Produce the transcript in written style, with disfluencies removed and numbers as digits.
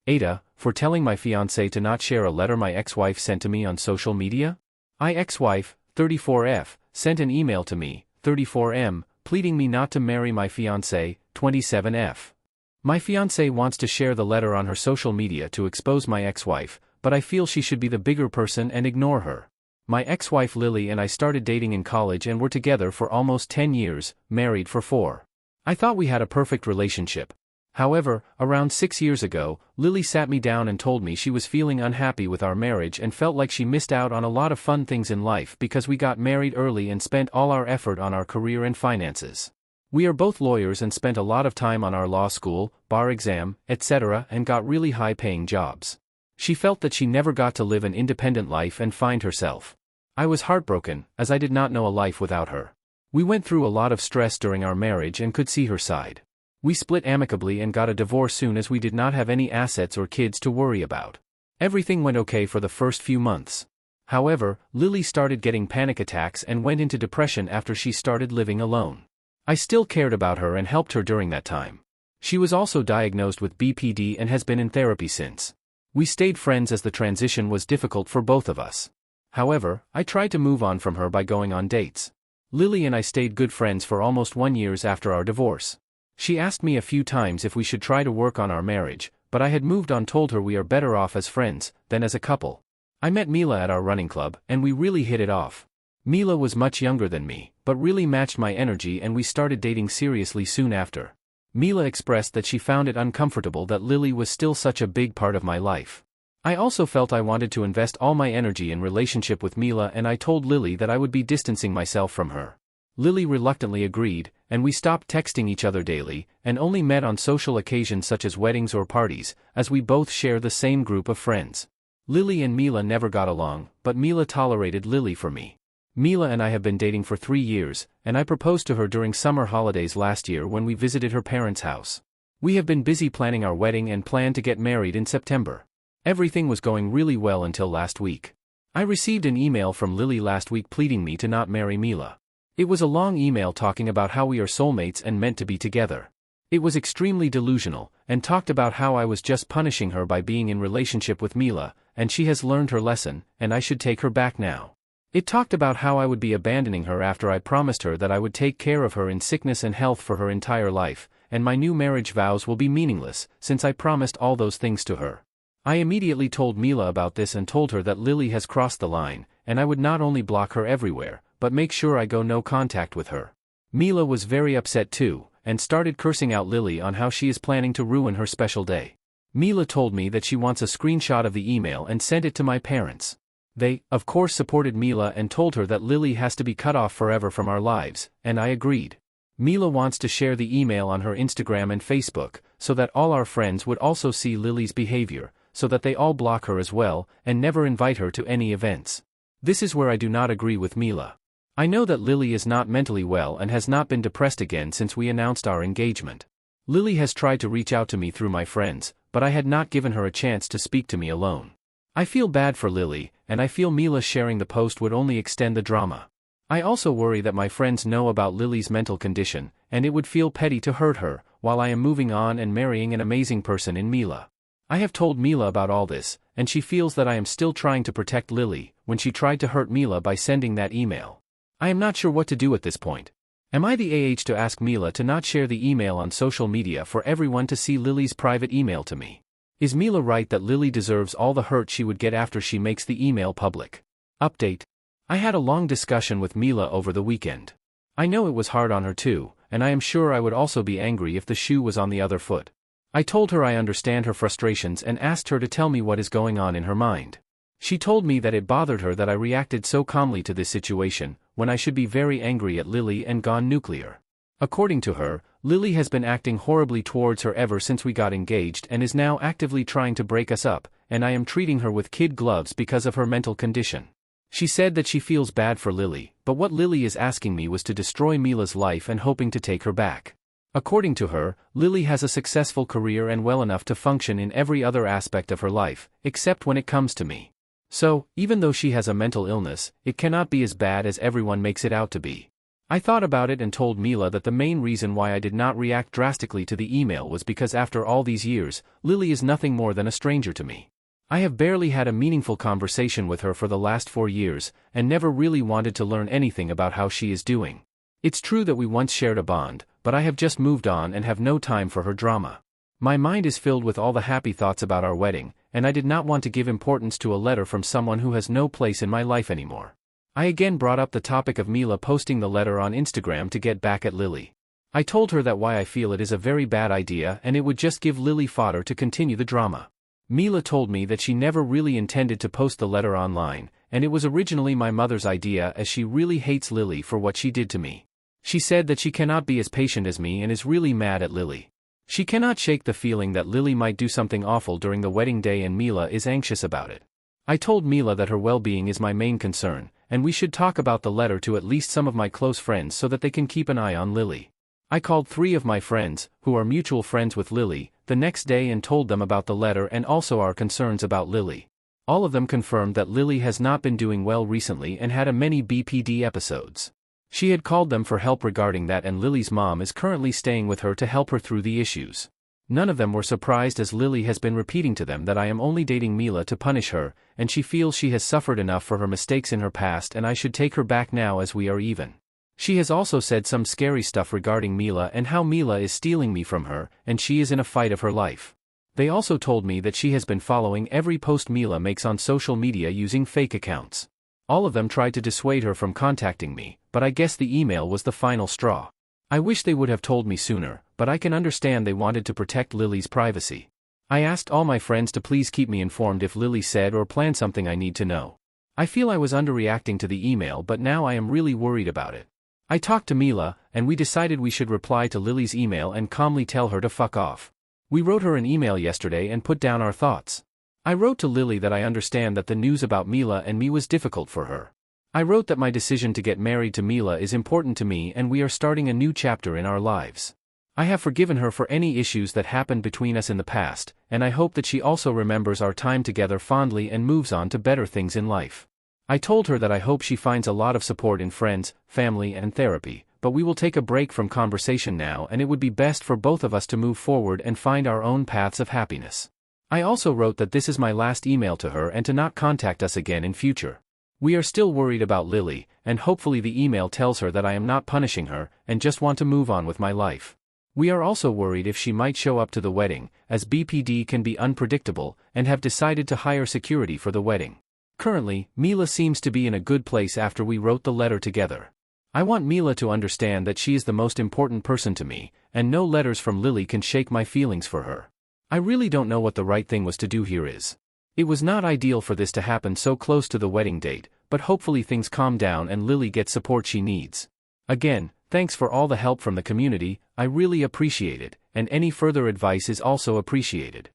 AITA, for telling my fiancé to not share a letter my ex-wife sent to me on social media? Ex-wife, 34F, sent an email to me, 34M, pleading me not to marry my fiancé, 27F. My fiancé wants to share the letter on her social media to expose my ex-wife, but I feel she should be the bigger person and ignore her. My ex-wife Lily and I started dating in college and were together for almost 10 years, married for 4. I thought we had a perfect relationship. However, around 6 years ago, Lily sat me down and told me she was feeling unhappy with our marriage and felt like she missed out on a lot of fun things in life because we got married early and spent all our effort on our career and finances. We are both lawyers and spent a lot of time on our law school, bar exam, etc., and got really high-paying jobs. She felt that she never got to live an independent life and find herself. I was heartbroken, as I did not know a life without her. We went through a lot of stress during our marriage and could see her side. We split amicably and got a divorce soon as we did not have any assets or kids to worry about. Everything went okay for the first few months. However, Lily started getting panic attacks and went into depression after she started living alone. I still cared about her and helped her during that time. She was also diagnosed with BPD and has been in therapy since. We stayed friends as the transition was difficult for both of us. However, I tried to move on from her by going on dates. Lily and I stayed good friends for almost 1 year after our divorce. She asked me a few times if we should try to work on our marriage, but I had moved on, told her we are better off as friends than as a couple. I met Mila at our running club, and we really hit it off. Mila was much younger than me, but really matched my energy and we started dating seriously soon after. Mila expressed that she found it uncomfortable that Lily was still such a big part of my life. I also felt I wanted to invest all my energy in relationship with Mila, and I told Lily that I would be distancing myself from her. Lily reluctantly agreed, and we stopped texting each other daily, and only met on social occasions such as weddings or parties, as we both share the same group of friends. Lily and Mila never got along, but Mila tolerated Lily for me. Mila and I have been dating for 3 years, and I proposed to her during summer holidays last year when we visited her parents' house. We have been busy planning our wedding and plan to get married in September. Everything was going really well until last week. I received an email from Lily last week pleading me to not marry Mila. It was a long email talking about how we are soulmates and meant to be together. It was extremely delusional, and talked about how I was just punishing her by being in relationship with Mila, and she has learned her lesson, and I should take her back now. It talked about how I would be abandoning her after I promised her that I would take care of her in sickness and health for her entire life, and my new marriage vows will be meaningless, since I promised all those things to her. I immediately told Mila about this and told her that Lily has crossed the line, and I would not only block her everywhere, but make sure I go no contact with her. Mila was very upset too, and started cursing out Lily on how she is planning to ruin her special day. Mila told me that she wants a screenshot of the email and sent it to my parents. They, of course, supported Mila and told her that Lily has to be cut off forever from our lives, and I agreed. Mila wants to share the email on her Instagram and Facebook, so that all our friends would also see Lily's behavior, so that they all block her as well, and never invite her to any events. This is where I do not agree with Mila. I know that Lily is not mentally well and has not been depressed again since we announced our engagement. Lily has tried to reach out to me through my friends, but I had not given her a chance to speak to me alone. I feel bad for Lily, and I feel Mila sharing the post would only extend the drama. I also worry that my friends know about Lily's mental condition, and it would feel petty to hurt her, while I am moving on and marrying an amazing person in Mila. I have told Mila about all this, and she feels that I am still trying to protect Lily, when she tried to hurt Mila by sending that email. I am not sure what to do at this point. Am I the to ask Mila to not share the email on social media for everyone to see Lily's private email to me? Is Mila right that Lily deserves all the hurt she would get after she makes the email public? Update. I had a long discussion with Mila over the weekend. I know it was hard on her too, and I am sure I would also be angry if the shoe was on the other foot. I told her I understand her frustrations and asked her to tell me what is going on in her mind. She told me that it bothered her that I reacted so calmly to this situation, when I should be very angry at Lily and gone nuclear. According to her, Lily has been acting horribly towards her ever since we got engaged and is now actively trying to break us up, and I am treating her with kid gloves because of her mental condition. She said that she feels bad for Lily, but what Lily is asking me was to destroy Mila's life and hoping to take her back. According to her, Lily has a successful career and well enough to function in every other aspect of her life, except when it comes to me. So, even though she has a mental illness, it cannot be as bad as everyone makes it out to be. I thought about it and told Mila that the main reason why I did not react drastically to the email was because after all these years, Lily is nothing more than a stranger to me. I have barely had a meaningful conversation with her for the last 4 years, and never really wanted to learn anything about how she is doing. It's true that we once shared a bond, but I have just moved on and have no time for her drama. My mind is filled with all the happy thoughts about our wedding, and I did not want to give importance to a letter from someone who has no place in my life anymore. I again brought up the topic of Mila posting the letter on Instagram to get back at Lily. I told her that why I feel it is a very bad idea and it would just give Lily fodder to continue the drama. Mila told me that she never really intended to post the letter online, and it was originally my mother's idea as she really hates Lily for what she did to me. She said that she cannot be as patient as me and is really mad at Lily. She cannot shake the feeling that Lily might do something awful during the wedding day and Mila is anxious about it. I told Mila that her well-being is my main concern, and we should talk about the letter to at least some of my close friends so that they can keep an eye on Lily. I called 3 of my friends, who are mutual friends with Lily, the next day and told them about the letter and also our concerns about Lily. All of them confirmed that Lily has not been doing well recently and had many BPD episodes. She had called them for help regarding that and Lily's mom is currently staying with her to help her through the issues. None of them were surprised as Lily has been repeating to them that I am only dating Mila to punish her, and she feels she has suffered enough for her mistakes in her past and I should take her back now as we are even. She has also said some scary stuff regarding Mila and how Mila is stealing me from her, and she is in a fight of her life. They also told me that she has been following every post Mila makes on social media using fake accounts. All of them tried to dissuade her from contacting me, but I guess the email was the final straw. I wish they would have told me sooner, but I can understand they wanted to protect Lily's privacy. I asked all my friends to please keep me informed if Lily said or planned something I need to know. I feel I was underreacting to the email but now I am really worried about it. I talked to Mila, and we decided we should reply to Lily's email and calmly tell her to fuck off. We wrote her an email yesterday and put down our thoughts. I wrote to Lily that I understand that the news about Mila and me was difficult for her. I wrote that my decision to get married to Mila is important to me and we are starting a new chapter in our lives. I have forgiven her for any issues that happened between us in the past, and I hope that she also remembers our time together fondly and moves on to better things in life. I told her that I hope she finds a lot of support in friends, family and therapy, but we will take a break from conversation now and it would be best for both of us to move forward and find our own paths of happiness. I also wrote that this is my last email to her and to not contact us again in future. We are still worried about Lily, and hopefully the email tells her that I am not punishing her, and just want to move on with my life. We are also worried if she might show up to the wedding, as BPD can be unpredictable, and have decided to hire security for the wedding. Currently, Mila seems to be in a good place after we wrote the letter together. I want Mila to understand that she is the most important person to me, and no letters from Lily can shake my feelings for her. I really don't know what the right thing was to do here is. It was not ideal for this to happen so close to the wedding date, but hopefully things calm down and Lily gets support she needs. Again, thanks for all the help from the community, I really appreciate it, and any further advice is also appreciated.